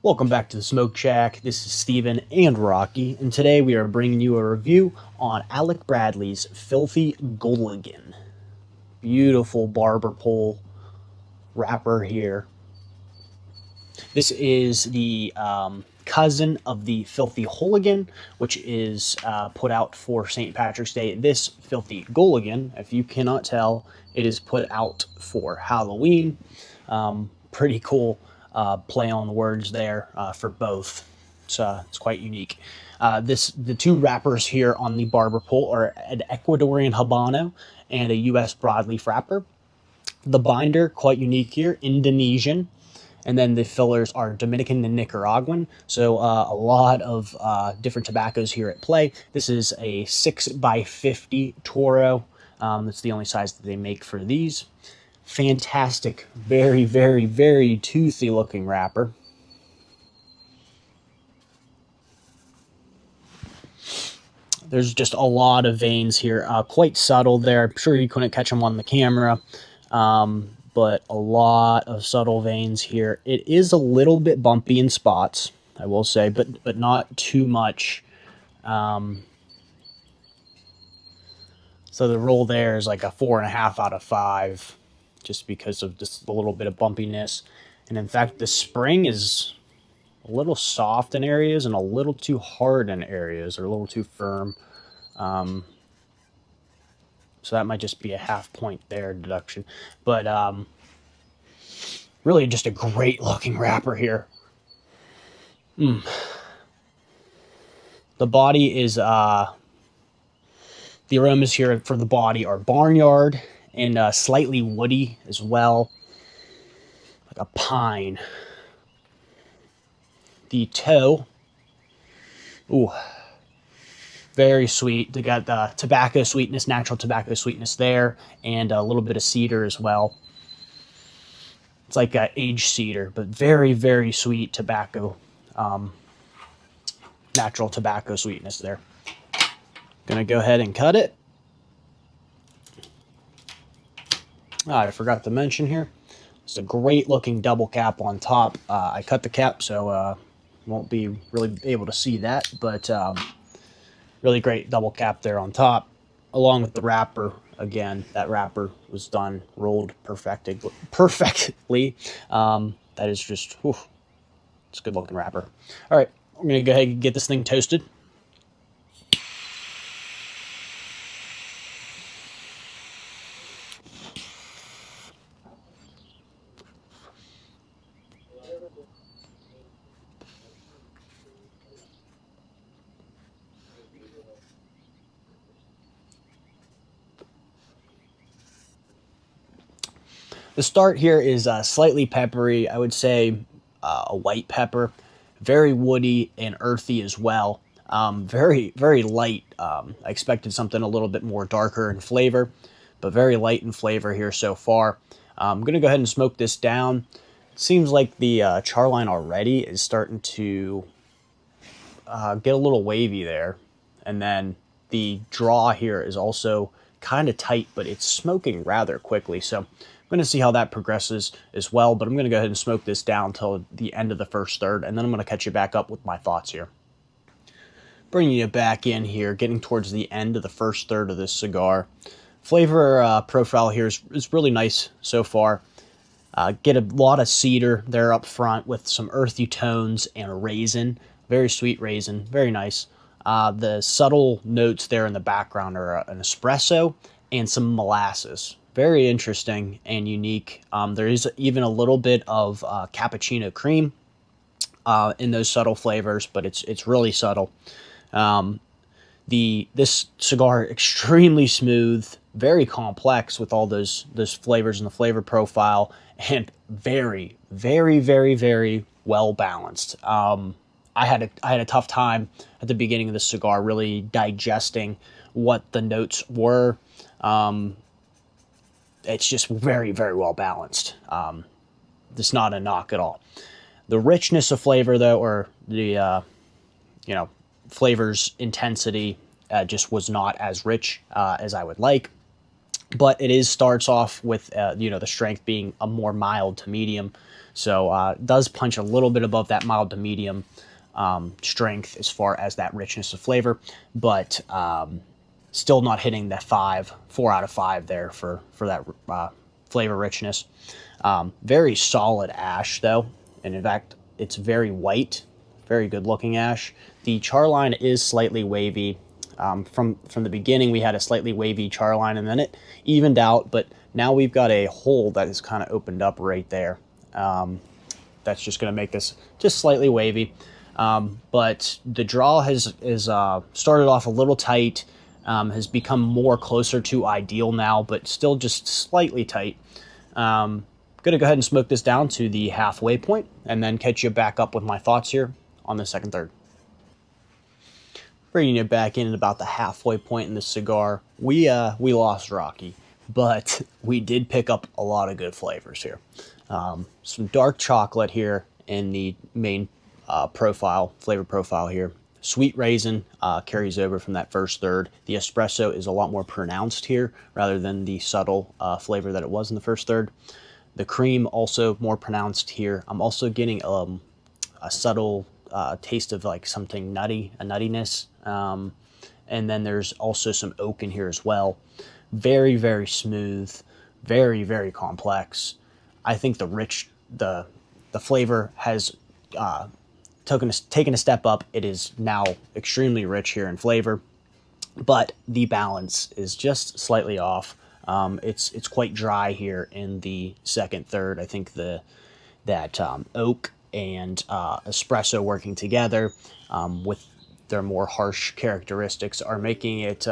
Welcome back to the Smoke Shack. This is Steven and Rocky, and today we are bringing you a review on Alec Bradley's Filthy Ghooligan. Beautiful barber pole wrapper here. This is the cousin of the Filthy Hooligan, which is put out for St. Patrick's Day. This Filthy Ghooligan, if you cannot tell, it is put out for Halloween. Pretty cool play on the words there for both. It's quite unique. The two wrappers here on the barber pole are an Ecuadorian Habano and a U.S. broadleaf wrapper. The binder, quite unique here, Indonesian. And then the fillers are Dominican and Nicaraguan. So a lot of different tobaccos here at play. This is a 6x50 Toro. That's the only size that they make for these. Fantastic, very, very, very toothy looking wrapper. There's just a lot of veins here, quite subtle there. I'm sure you couldn't catch them on the camera, but a lot of subtle veins here. It is a little bit bumpy in spots, I will say, but not too much. So the roll there is like a 4.5 out of 5. Just because of just a little bit of bumpiness. And in fact, the spring is a little soft in areas and a little too hard in areas, or a little too firm. So that might just be a half point there deduction. But really just a great looking wrapper here. The body is, the aromas here for the body are barnyard and slightly woody as well, like a pine. The toe, ooh, very sweet. They got the tobacco sweetness, natural tobacco sweetness there, and a little bit of cedar as well. It's like aged cedar, but very, very sweet tobacco, natural tobacco sweetness there. Gonna go ahead and cut it. I forgot to mention here, it's a great looking double cap on top. I cut the cap, so won't be really able to see that, but really great double cap there on top, along with the wrapper. Again, that wrapper was done, rolled perfectly. That is just, whew, it's a good looking wrapper. All right, we're gonna go ahead and get this thing toasted. The start here is slightly peppery. I would say a white pepper. Very woody and earthy as well. Very, very light. I expected something a little bit more darker in flavor, but very light in flavor here so far. I'm going to go ahead and smoke this down. It seems like the char line already is starting to get a little wavy there. And then the draw here is also kind of tight, but it's smoking rather quickly. So I'm going to see how that progresses as well, but I'm going to go ahead and smoke this down till the end of the first third, and then I'm going to catch you back up with my thoughts here. Bringing you back in here, getting towards the end of the first third of this cigar. Flavor profile here is really nice so far. Get a lot of cedar there up front with some earthy tones and a raisin. Very sweet raisin, very nice. The subtle notes there in the background are an espresso and some molasses. Very interesting and unique. There is even a little bit of cappuccino cream in those subtle flavors, but it's really subtle. This cigar extremely smooth, very complex with all those flavors in the flavor profile, and very, very, very, very well balanced. I had a tough time at the beginning of the cigar really digesting what the notes were. It's just very, very well balanced. It's not a knock at all. The richness of flavor, though, or the flavor's intensity just was not as rich as I would like. but starts off with the strength being a more mild to medium, so it does punch a little bit above that mild to medium strength as far as that richness of flavor, but still not hitting that 4 out of 5 there for that flavor richness. Very solid ash though, and in fact it's very white, very good looking ash. The char line is slightly wavy. From the beginning we had a slightly wavy char line, and then it evened out, but now we've got a hole that is kind of opened up right there. That's just going to make this just slightly wavy. But the draw has started off a little tight, has become more closer to ideal now, but still just slightly tight. Going to go ahead and smoke this down to the halfway point and then catch you back up with my thoughts here on the second third. Bringing it back in at about the halfway point in the cigar, we lost Rocky, but we did pick up a lot of good flavors here. Some dark chocolate here in the main flavor profile here. Sweet raisin carries over from that first third. The espresso is a lot more pronounced here rather than the subtle flavor that it was in the first third. The cream also more pronounced here. I'm also getting a subtle taste of like something nutty, a nuttiness. And then there's also some oak in here as well. Very, very smooth, very, very complex. I think the flavor has taken a step up. It is now extremely rich here in flavor, but the balance is just slightly off. It's quite dry here in the second third. I think that oak and espresso working together with their more harsh characteristics are making it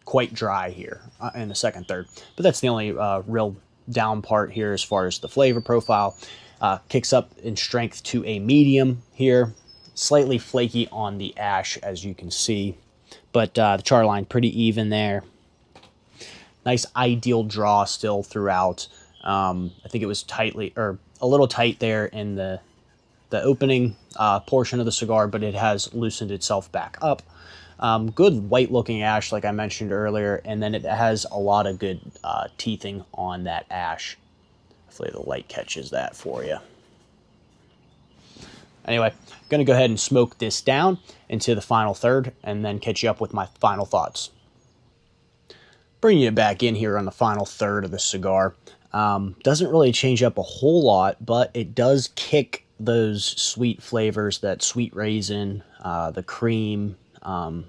quite dry here in the second third. But that's the only real down part here as far as the flavor profile. Kicks up in strength to a medium here, slightly flaky on the ash as you can see, but the char line pretty even there. Nice ideal draw still throughout. I think it was a little tight there in the opening portion of the cigar, but it has loosened itself back up. Good white looking ash like I mentioned earlier, and then it has a lot of good teething on that ash. Hopefully the light catches that for you. Anyway, I'm going to go ahead and smoke this down into the final third and then catch you up with my final thoughts. Bringing it back in here on the final third of the cigar. Doesn't really change up a whole lot, but it does kick those sweet flavors, that sweet raisin, the cream, to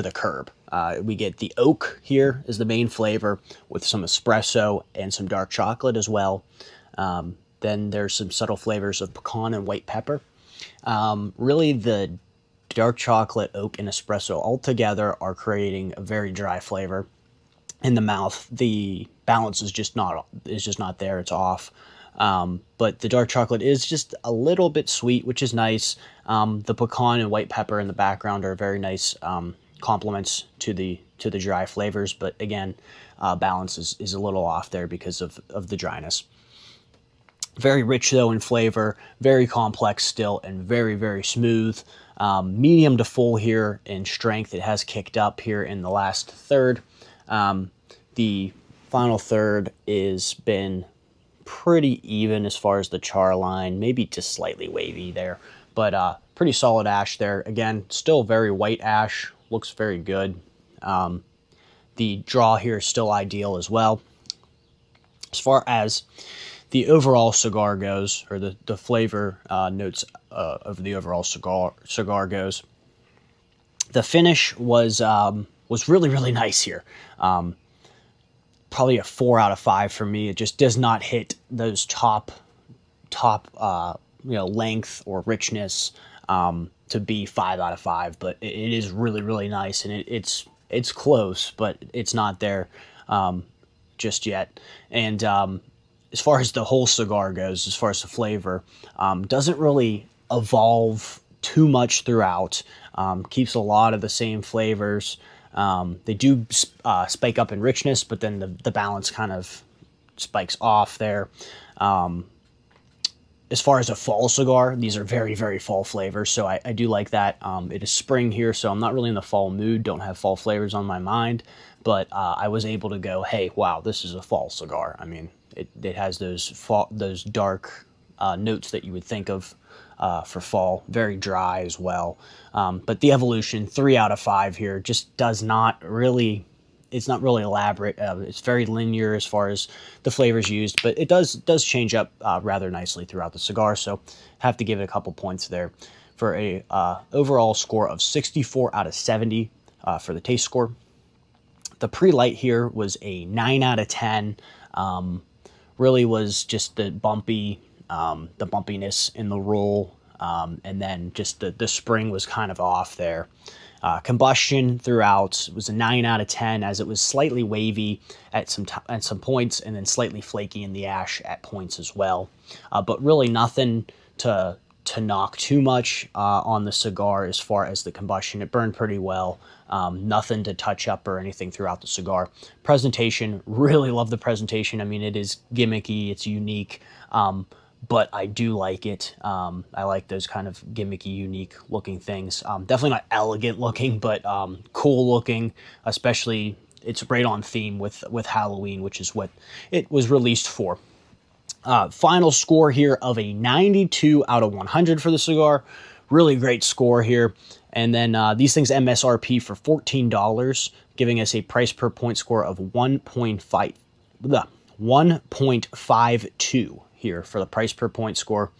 the curb. We get the oak here is the main flavor with some espresso and some dark chocolate as well. Then there's some subtle flavors of pecan and white pepper. Really the dark chocolate, oak, and espresso all together are creating a very dry flavor in the mouth. The balance is just not there. It's off. But the dark chocolate is just a little bit sweet, which is nice. The pecan and white pepper in the background are very nice complements to the dry flavors, but again, balance is a little off there because of the dryness. Very rich though in flavor, very complex still, and very, very smooth. Medium to full here in strength. It has kicked up here in the last third. The final third is been pretty even as far as the char line, maybe just slightly wavy there, but pretty solid ash there. Again, still very white ash, looks very good. The draw here is still ideal as well. As far as the overall cigar goes, or the flavor notes of the overall cigar goes, the finish was really, really nice here. Probably a 4 out of 5 for me. It just does not hit those top length or richness to be 5 out of 5, but it is really, really nice, and it's close, but it's not there just yet. And as far as the whole cigar goes, as far as the flavor, doesn't really evolve too much throughout. Keeps a lot of the same flavors. They do spike up in richness, but then the balance kind of spikes off there. As far as a fall cigar, these are very, very fall flavors, so I do like that. It is spring here, so I'm not really in the fall mood, don't have fall flavors on my mind, but I was able to go, hey, wow, this is a fall cigar. I mean, it has those dark notes that you would think of for fall. Very dry as well. But the evolution, 3 out of 5 here, just does not really. It's not really elaborate. It's very linear as far as the flavors used, but it does change up rather nicely throughout the cigar. So have to give it a couple points there for a overall score of 64 out of 70 for the taste score. The pre-light here was a 9 out of 10. Really was just the bumpiness in the roll, and then just the spring was kind of off there. Combustion throughout was a 9 out of 10, as it was slightly wavy at some points, and then slightly flaky in the ash at points as well. But really nothing to knock too much on the cigar as far as the combustion. It burned pretty well. Nothing to touch up or anything throughout the cigar. Presentation, really love the presentation. I mean, it is gimmicky, it's unique, but I do like it. I like those kind of gimmicky, unique looking things. Definitely not elegant looking, but cool looking, especially it's right on theme with Halloween, which is what it was released for. Final score here of a 92 out of 100 for the cigar. Really great score here. And then these things MSRP for $14, giving us a price per point score of 1.52 here for the price per point score.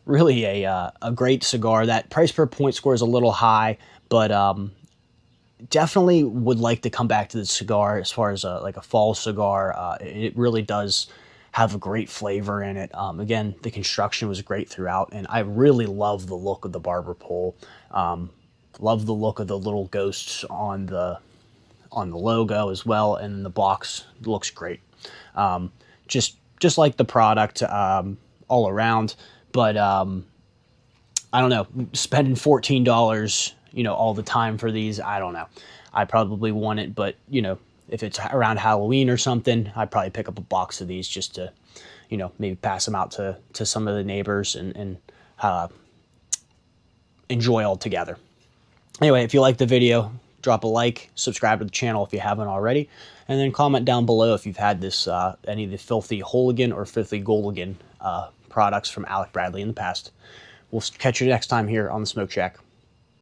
Really a great cigar. That price per point score is a little high, but definitely would like to come back to the cigar as far as like a fall cigar. It really does have a great flavor in it. Again, the construction was great throughout, and I really love the look of the barber pole. Love the look of the little ghosts on the logo as well, and the box looks great. Just like the product all around, but I don't know, spending $14, all the time for these, I don't know. I probably want it, but if it's around Halloween or something, I'd probably pick up a box of these just to, maybe pass them out to some of the neighbors and enjoy all together. Anyway, if you like the video, drop a like, subscribe to the channel if you haven't already, and then comment down below if you've had this any of the filthy Ghooligan or filthy Ghooligan products from Alec Bradley in the past. We'll catch you next time here on the Smoke Shack.